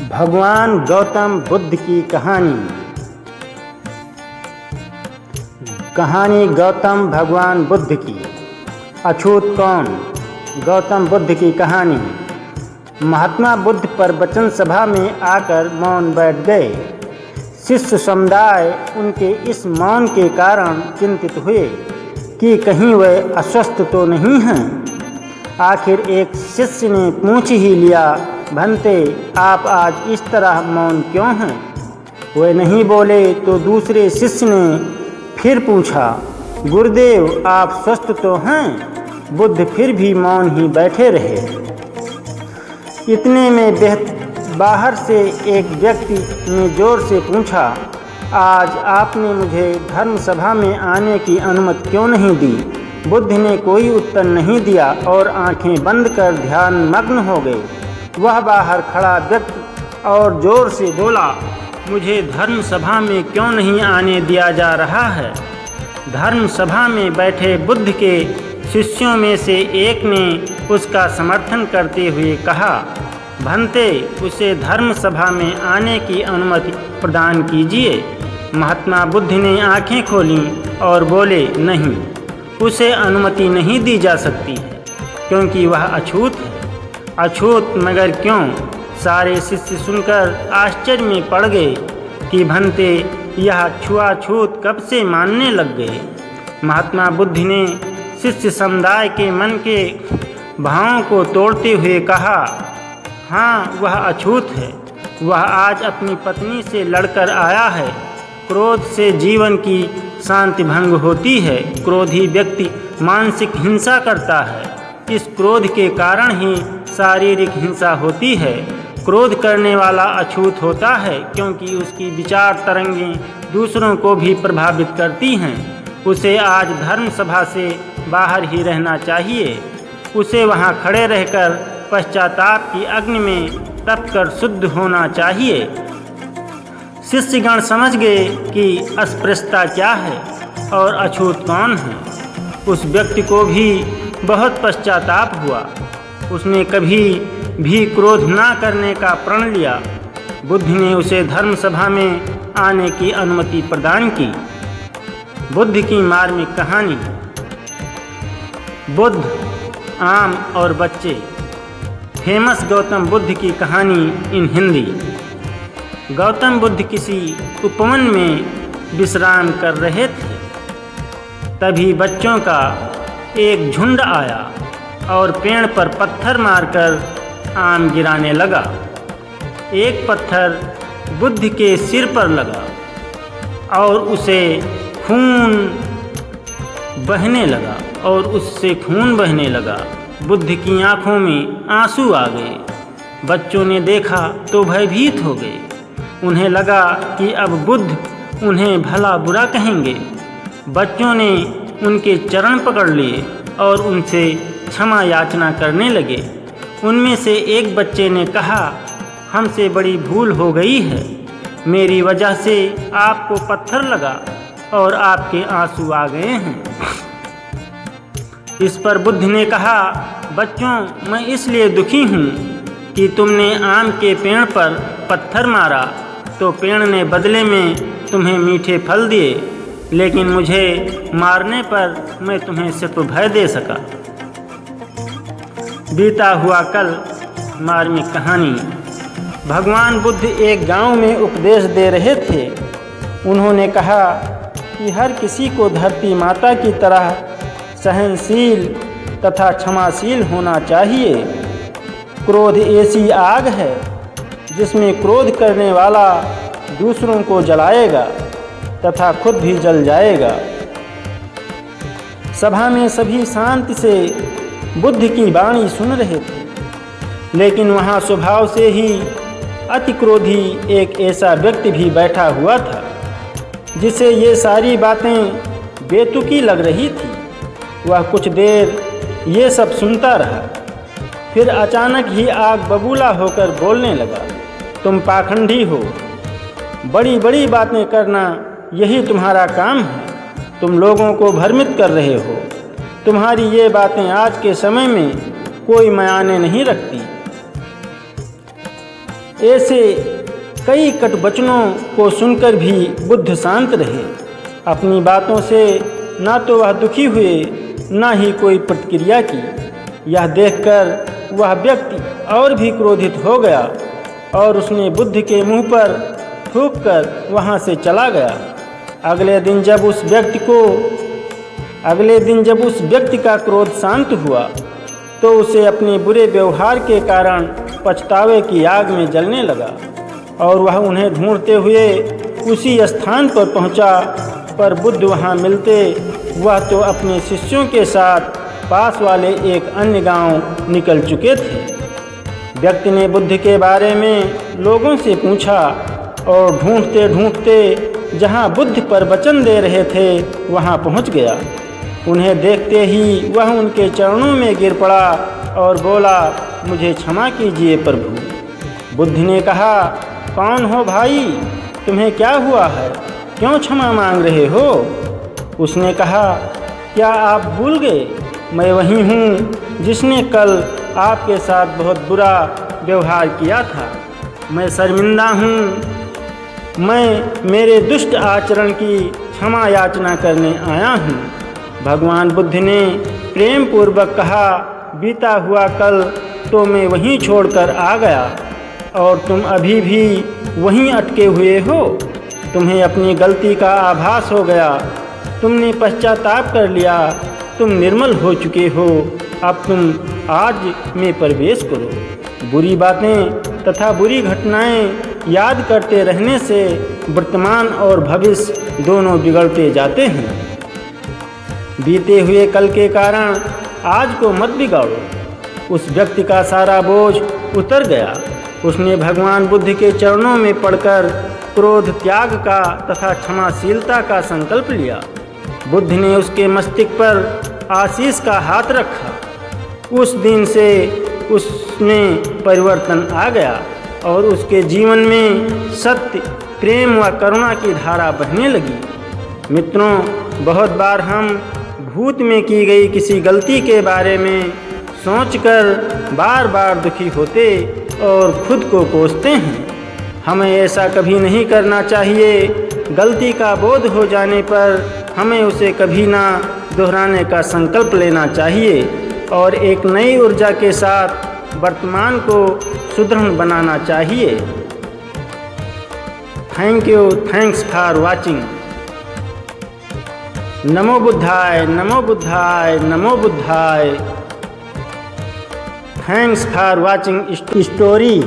भगवान गौतम बुद्ध की कहानी गौतम भगवान बुद्ध की। अछूत कौन? गौतम बुद्ध की कहानी। महात्मा बुद्ध प्रवचन सभा में आकर मौन बैठ गए। शिष्य समुदाय उनके इस मौन के कारण चिंतित हुए कि कहीं वे अस्वस्थ तो नहीं हैं। आखिर एक शिष्य ने पूछ ही लिया, भंते आप आज इस तरह मौन क्यों हैं? वे नहीं बोले तो दूसरे शिष्य ने फिर पूछा, गुरुदेव आप स्वस्थ तो हैं? बुद्ध फिर भी मौन ही बैठे रहे। इतने में बाहर से एक व्यक्ति ने जोर से पूछा, आज आपने मुझे धर्म सभा में आने की अनुमति क्यों नहीं दी? बुद्ध ने कोई उत्तर नहीं दिया और आंखें बंद कर ध्यान मग्न हो गए। वह बाहर खड़ा व्यक्ति और जोर से बोला, मुझे धर्म सभा में क्यों नहीं आने दिया जा रहा है? धर्म सभा में बैठे बुद्ध के शिष्यों में से एक ने उसका समर्थन करते हुए कहा, भंते उसे धर्म सभा में आने की अनुमति प्रदान कीजिए। महात्मा बुद्ध ने आंखें खोलीं और बोले, नहीं, उसे अनुमति नहीं दी जा सकती है क्योंकि वह अछूत है। अछूत मगर क्यों? सारे शिष्य सुनकर आश्चर्य में पड़ गए कि भंते यह छुआछूत कब से मानने लग गए। महात्मा बुद्ध ने शिष्य समुदाय के मन के भावों को तोड़ते हुए कहा, हाँ वह अछूत है। वह आज अपनी पत्नी से लड़कर आया है। क्रोध से जीवन की शांति भंग होती है। क्रोधी व्यक्ति मानसिक हिंसा करता है। इस क्रोध के कारण ही शारीरिक हिंसा होती है। क्रोध करने वाला अछूत होता है क्योंकि उसकी विचार तरंगें दूसरों को भी प्रभावित करती हैं। उसे आज धर्म सभा से बाहर ही रहना चाहिए। उसे वहां खड़े रहकर पश्चाताप की अग्नि में तपकर शुद्ध होना चाहिए। शिष्यगण समझ गए कि अस्पृश्यता क्या है और अछूत कौन है। उस व्यक्ति को भी बहुत पश्चाताप हुआ। उसने कभी भी क्रोध ना करने का प्रण लिया। बुद्ध ने उसे धर्म सभा में आने की अनुमति प्रदान की। बुद्ध की मार्मिक कहानी। बुद्ध, आम और बच्चे। फेमस गौतम बुद्ध की कहानी इन हिंदी। गौतम बुद्ध किसी उपवन में विश्राम कर रहे थे। तभी बच्चों का एक झुंड आया और पेड़ पर पत्थर मारकर आम गिराने लगा। एक पत्थर बुद्ध के सिर पर लगा और उससे खून बहने लगा। बुद्ध की आंखों में आंसू आ गए। बच्चों ने देखा तो भयभीत हो गए। उन्हें लगा कि अब बुद्ध उन्हें भला बुरा कहेंगे। बच्चों ने उनके चरण पकड़ लिए और उनसे क्षमा याचना करने लगे। उनमें से एक बच्चे ने कहा, हमसे बड़ी भूल हो गई है। मेरी वजह से आपको पत्थर लगा और आपके आंसू आ गए हैं। इस पर बुद्ध ने कहा, बच्चों मैं इसलिए दुखी हूँ कि तुमने आम के पेड़ पर पत्थर मारा तो पेड़ ने बदले में तुम्हें मीठे फल दिए, लेकिन मुझे मारने पर मैं तुम्हें सिर्फ भय दे सका। बीता हुआ कल। मार्मिक कहानी। भगवान बुद्ध एक गांव में उपदेश दे रहे थे। उन्होंने कहा कि हर किसी को धरती माता की तरह सहनशील तथा क्षमाशील होना चाहिए। क्रोध ऐसी आग है जिसमें क्रोध करने वाला दूसरों को जलाएगा तथा खुद भी जल जाएगा। सभा में सभी शांति से बुद्ध की वाणी सुन रहे थे, लेकिन वहाँ स्वभाव से ही अति क्रोधी एक ऐसा व्यक्ति भी बैठा हुआ था जिसे ये सारी बातें बेतुकी लग रही थी। वह कुछ देर ये सब सुनता रहा, फिर अचानक ही आग बबूला होकर बोलने लगा, तुम पाखंडी हो। बड़ी बड़ी बातें करना यही तुम्हारा काम है। तुम लोगों को भ्रमित कर रहे हो। तुम्हारी ये बातें आज के समय में कोई मायने नहीं रखती। ऐसे कई कटु वचनों को सुनकर भी बुद्ध शांत रहे। अपनी बातों से ना तो वह दुखी हुए, ना ही कोई प्रतिक्रिया की। यह देखकर वह व्यक्ति और भी क्रोधित हो गया और उसने बुद्ध के मुंह पर थूककर वहां से चला गया। अगले दिन जब उस व्यक्ति का क्रोध शांत हुआ तो उसे अपने बुरे व्यवहार के कारण पछतावे की आग में जलने लगा और वह उन्हें ढूंढते हुए उसी स्थान पर पहुंचा, पर बुद्ध वहां मिलते वह तो अपने शिष्यों के साथ पास वाले एक अन्य गांव निकल चुके थे। व्यक्ति ने बुद्ध के बारे में लोगों से पूछा और ढूंढते ढूंढते जहां बुद्ध प्रवचन दे रहे थे वहां पहुंच गया। उन्हें देखते ही वह उनके चरणों में गिर पड़ा और बोला, मुझे क्षमा कीजिए प्रभु। बुद्ध ने कहा, कौन हो भाई, तुम्हें क्या हुआ है, क्यों क्षमा मांग रहे हो? उसने कहा, क्या आप भूल गए, मैं वही हूँ जिसने कल आपके साथ बहुत बुरा व्यवहार किया था। मैं शर्मिंदा हूँ, मैं मेरे दुष्ट आचरण की क्षमा याचना करने आया हूँ। भगवान बुद्ध ने प्रेम पूर्वक कहा, बीता हुआ कल तो मैं वहीं छोड़कर आ गया और तुम अभी भी वहीं अटके हुए हो। तुम्हें अपनी गलती का आभास हो गया, तुमने पश्चाताप कर लिया, तुम निर्मल हो चुके हो। अब तुम आज में प्रवेश करो। बुरी बातें तथा बुरी घटनाएं याद करते रहने से वर्तमान और भविष्य दोनों बिगड़ते जाते हैं। बीते हुए कल के कारण आज को मत बिगाड़ो। उस व्यक्ति का सारा बोझ उतर गया। उसने भगवान बुद्ध के चरणों में पड़कर क्रोध त्याग का तथा क्षमाशीलता का संकल्प लिया। बुद्ध ने उसके मस्तिष्क पर आशीष का हाथ रखा। उस दिन से उसमें परिवर्तन आ गया और उसके जीवन में सत्य, प्रेम व करुणा की धारा बहने लगी। मित्रों, बहुत बार हम भूत में की गई किसी गलती के बारे में सोचकर बार बार दुखी होते और खुद को कोसते हैं। हमें ऐसा कभी नहीं करना चाहिए। गलती का बोध हो जाने पर हमें उसे कभी ना दोहराने का संकल्प लेना चाहिए और एक नई ऊर्जा के साथ वर्तमान को सुदृढ़ बनाना चाहिए। Thank you, thanks for watching. नमो बुद्धाय, नमो बुद्धाय, नमो बुद्धाय। Thanks for watching story.